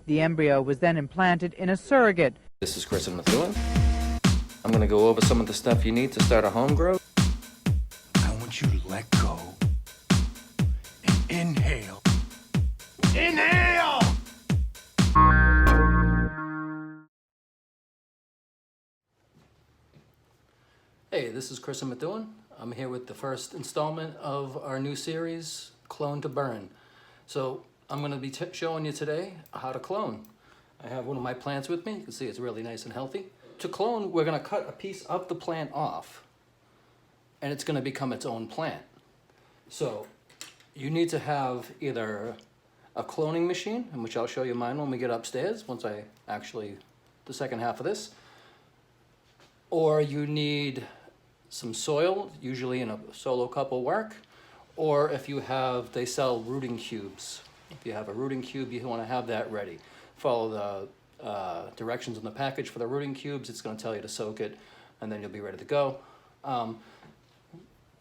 The embryo was then implanted in a surrogate. This is Chris and Methuen. I'm going to go over some of the stuff you need to start a home grow. I want you to let go and inhale. Inhale! Hey, this is Chris and Methuen. I'm here with the first installment of our new series, Clone2Burn. So I'm going to be showing you today how to clone. I have one of my plants with me. You can see it's really nice and healthy. To clone, we're going to cut a piece of the plant off, and it's going to become its own plant. So you need to have either a cloning machine, in which I'll show you mine when we get upstairs, once I actually, the second half of this, or you need some soil, usually in a solo cup will work, or if you have, they sell rooting cubes. If you have a rooting cube, you want to have that ready. Follow the directions on the package for the rooting cubes. It's going to tell you to soak it, and then you'll be ready to go.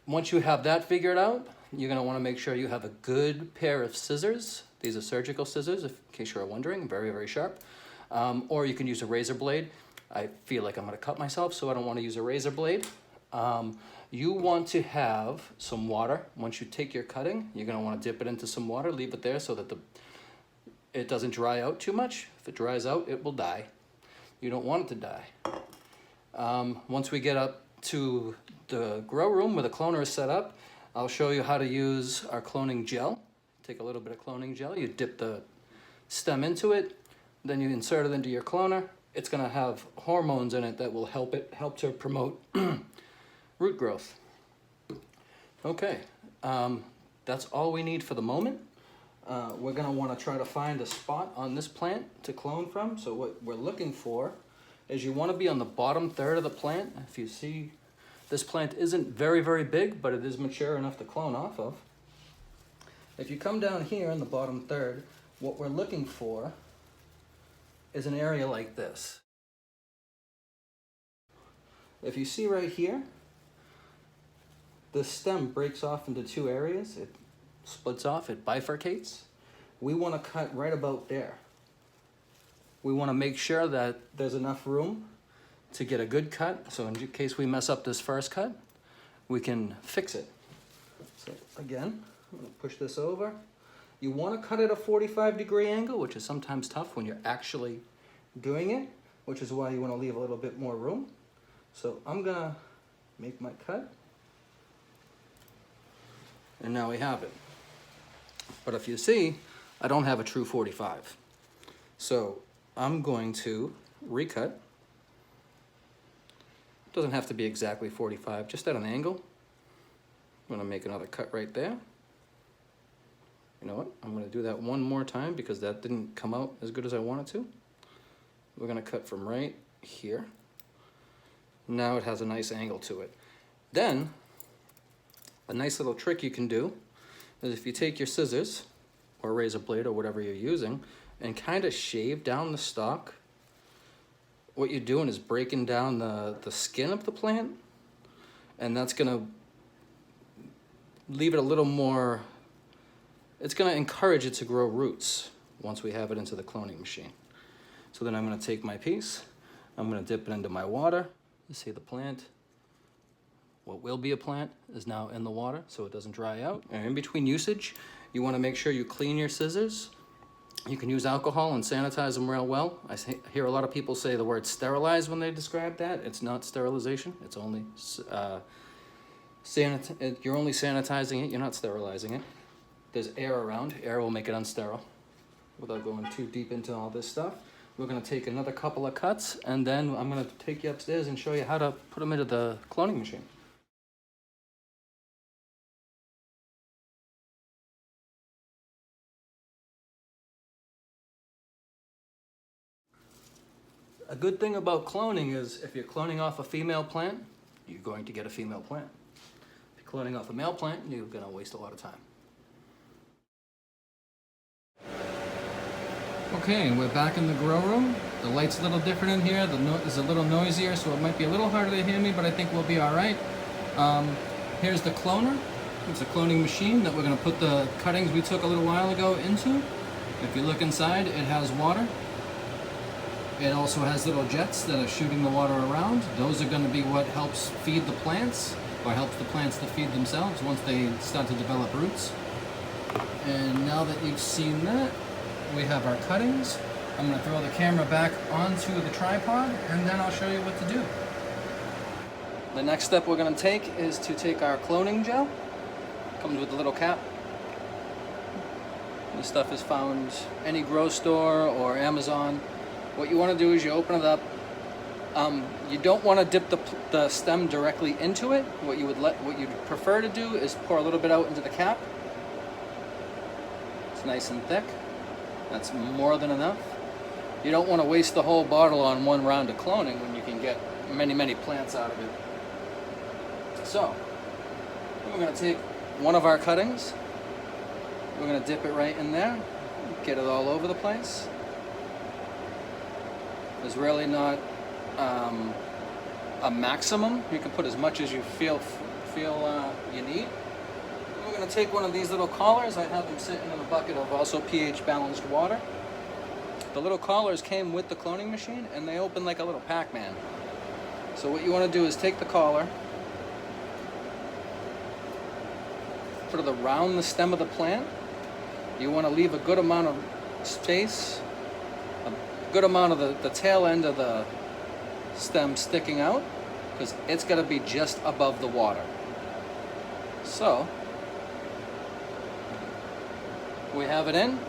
Once you have that figured out, you're going to want to make sure you have a good pair of scissors. These are surgical scissors, in case you're wondering, very, very sharp. Or you can use a razor blade. I feel like I'm going to cut myself, so I don't want to use a razor blade. You want to have some water. Once you take your cutting, you're going to want to dip it into some water, leave it there so that it doesn't dry out too much. If it dries out, it will die. You don't want it to die. Once we get up to the grow room where the cloner is set up, I'll show you how to use our cloning gel. Take a little bit of cloning gel, you dip the stem into it, then you insert it into your cloner. It's going to have hormones in it that will help to promote root growth. Okay, that's all we need for the moment. We're going to want to try to find a spot on this plant to clone from. So what we're looking for is you want to be on the bottom third of the plant. If you see, this plant isn't very, very big, but it is mature enough to clone off of. If you come down here in the bottom third, what we're looking for is an area like this. If you see right here, the stem breaks off into two areas. It splits off, it bifurcates. We want to cut right about there. We want to make sure that there's enough room to get a good cut, so in case we mess up this first cut, we can fix it. So again, I'm going to push this over. You want to cut at a 45-degree angle, which is sometimes tough when you're actually doing it, which is why you want to leave a little bit more room. So I'm going to make my cut. And now we have it. But if you see, I don't have a true 45. So I'm going to recut. It doesn't have to be exactly 45, just at an angle. I'm going to make another cut right there. You know what? I'm going to do that one more time because that didn't come out as good as I wanted to. We're going to cut from right here. Now it has a nice angle to it. Then, a nice little trick you can do is if you take your scissors or razor blade or whatever you're using and kind of shave down the stalk, what you're doing is breaking down the skin of the plant, and that's going to leave it a little more, it's going to encourage it to grow roots once we have it into the cloning machine. So then I'm going to take my piece, I'm going to dip it into my water. You see the plant, what will be a plant, is now in the water so it doesn't dry out. And in between usage, you want to make sure you clean your scissors. You can use alcohol and sanitize them real well. I hear a lot of people say the word sterilize when they describe that. It's not sterilization, it's only you're only sanitizing it, you're not sterilizing it. There's air around, air will make it unsterile. Without going too deep into all this stuff, we're going to take another couple of cuts, and then I'm going to take you upstairs and show you how to put them into the cloning machine. A good thing about cloning is if you're cloning off a female plant, you're going to get a female plant. If you're cloning off a male plant, you're going to waste a lot of time. Okay, we're back in the grow room. The light's a little different in here. It's a little noisier, so it might be a little harder to hear me, but I think we'll be all right. Here's the cloner. It's a cloning machine that we're going to put the cuttings we took a little while ago into. If you look inside, it has water. It also has little jets that are shooting the water around. Those are going to be what helps feed the plants, or helps the plants to feed themselves once they start to develop roots. And now that you've seen that, we have our cuttings. I'm going to throw the camera back onto the tripod, and then I'll show you what to do. The next step we're going to take is to take our cloning gel. Comes with a little cap. This stuff is found any grocery store or Amazon. What you want to do is you open it up. You don't want to dip the stem directly into it. What you'd prefer to do is pour a little bit out into the cap. It's nice and thick. That's more than enough. You don't want to waste the whole bottle on one round of cloning when you can get many plants out of it. So, we're going to take one of our cuttings. We're going to dip it right in there. Get it all over the place. There's really not a maximum. You can put as much as you feel you need. We're going to take one of these little collars. I have them sitting in a bucket of also pH balanced water. The little collars came with the cloning machine, and they open like a little Pac-Man. So what you want to do is take the collar, put it around the stem of the plant. You want to leave a good amount of space, a good amount of the tail end of the stem sticking out, because it's got to be just above the water. So, we have it in.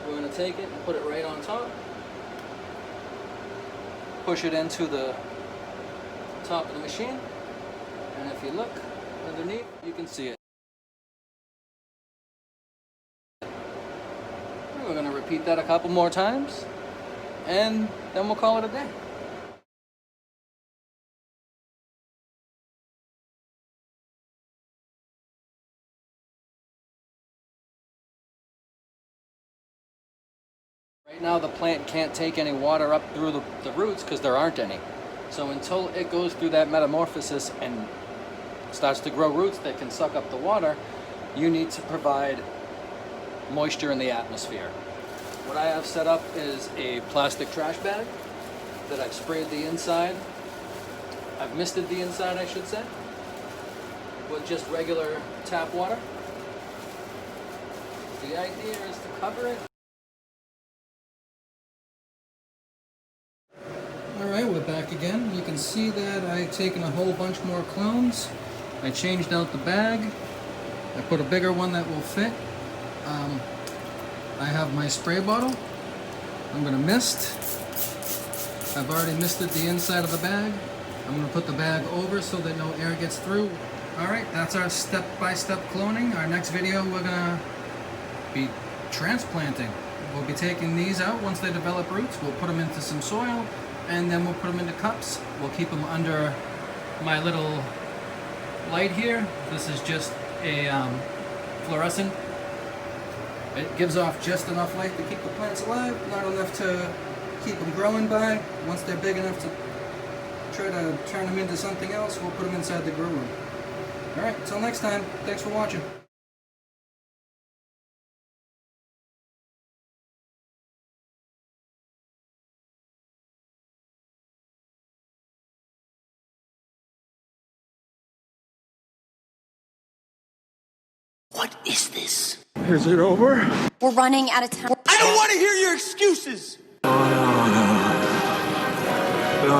We're going to take it and put it right on top. Push it into the top of the machine. And if you look underneath, you can see it. We're going to repeat that a couple more times, and then we'll call it a day. Right now the plant can't take any water up through the roots because there aren't any. So until it goes through that metamorphosis and starts to grow roots that can suck up the water, you need to provide moisture in the atmosphere. What I have set up is a plastic trash bag that I've sprayed the inside. I've misted the inside, I should say, with just regular tap water. The idea is to cover it. Alright, we're back again. You can see that I've taken a whole bunch more clones. I changed out the bag. I put a bigger one that will fit. I have my spray bottle. I'm going to mist. I've already misted the inside of the bag. I'm going to put the bag over so that no air gets through. Alright, that's our step-by-step cloning. Our next video we're going to be transplanting. We'll be taking these out once they develop roots. We'll put them into some soil, and then we'll put them into cups. We'll keep them under my little light here. This is just a fluorescent. It gives off just enough light to keep the plants alive, not enough to keep them growing by. Once they're big enough to try to turn them into something else, we'll put them inside the grow room. Alright, until next time, thanks for watching. What is this? Is it over? We're running out of time. I don't want to hear your excuses! No,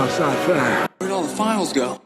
it's not fair. Where'd all the files go?